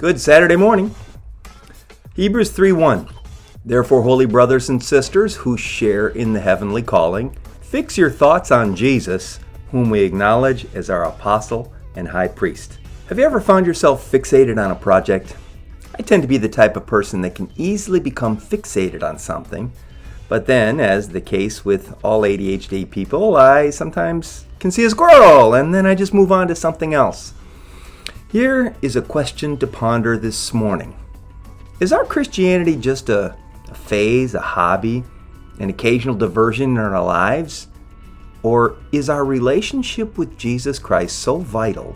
Good Saturday morning. Hebrews 3:1. Therefore, holy brothers and sisters who share in the heavenly calling, fix your thoughts on Jesus, whom we acknowledge as our apostle and high priest. Have you ever found yourself fixated on a project? I tend to be the type of person that can easily become fixated on something, but then, as the case with all ADHD people, I sometimes can see a squirrel and then I just move on to something else. Here is a question to ponder this morning. Is our Christianity just a phase, a hobby, an occasional diversion in our lives? Or is our relationship with Jesus Christ so vital,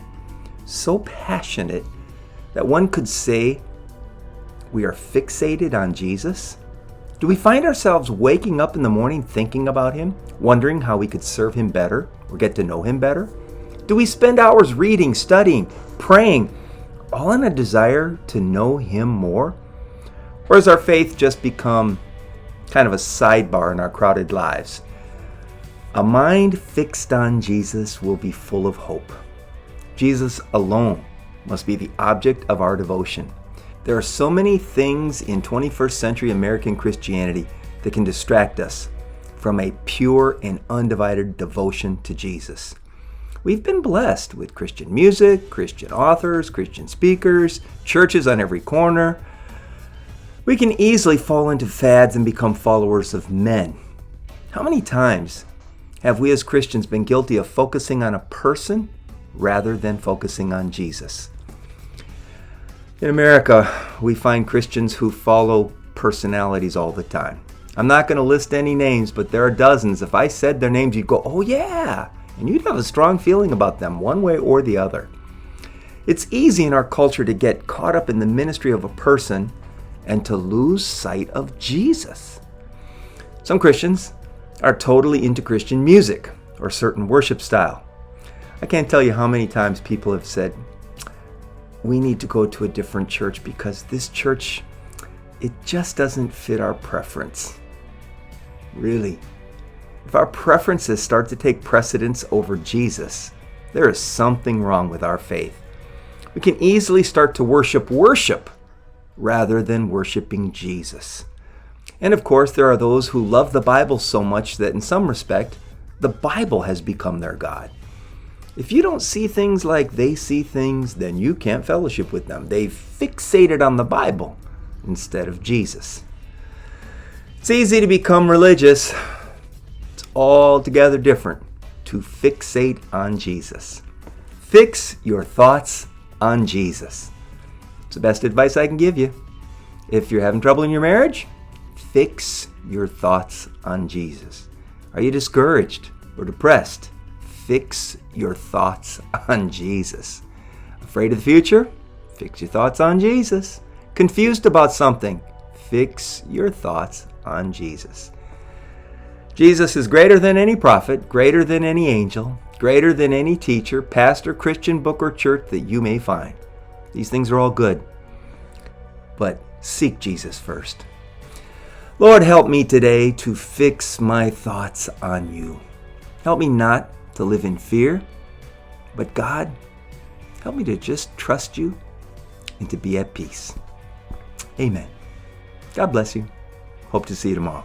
so passionate, that one could say we are fixated on Jesus? Do we find ourselves waking up in the morning thinking about Him, wondering how we could serve Him better or get to know Him better? Do we spend hours reading, studying, praying, all in a desire to know Him more? Or has our faith just become kind of a sidebar in our crowded lives? A mind fixed on Jesus will be full of hope. Jesus alone must be the object of our devotion. There are so many things in 21st century American Christianity that can distract us from a pure and undivided devotion to Jesus. We've been blessed with Christian music, Christian authors, Christian speakers, churches on every corner. We can easily fall into fads and become followers of men. How many times have we as Christians been guilty of focusing on a person rather than focusing on Jesus? In America, we find Christians who follow personalities all the time. I'm not going to list any names, but there are dozens. If I said their names, you'd go, "Oh yeah," and you'd have a strong feeling about them one way or the other. It's easy in our culture to get caught up in the ministry of a person and to lose sight of Jesus. Some Christians are totally into Christian music or certain worship style. I can't tell you how many times people have said, "We need to go to a different church because this church, it just doesn't fit our preference." Really? If our preferences start to take precedence over Jesus, there is something wrong with our faith. We can easily start to worship rather than worshiping Jesus. And of course, there are those who love the Bible so much that in some respect, the Bible has become their God. If you don't see things like they see things, then you can't fellowship with them. They've fixated on the Bible instead of Jesus. It's easy to become religious. It's altogether different to fixate on Jesus. Fix your thoughts on Jesus. It's the best advice I can give you. If you're having trouble in your marriage, fix your thoughts on Jesus. Are you discouraged or depressed? Fix your thoughts on Jesus. Afraid of the future? Fix your thoughts on Jesus. Confused about something? Fix your thoughts on Jesus. Jesus is greater than any prophet, greater than any angel, greater than any teacher, pastor, Christian book, or church that you may find. These things are all good, but seek Jesus first. Lord, help me today to fix my thoughts on you. Help me not to live in fear, but God, help me to just trust you and to be at peace. Amen. God bless you. Hope to see you tomorrow.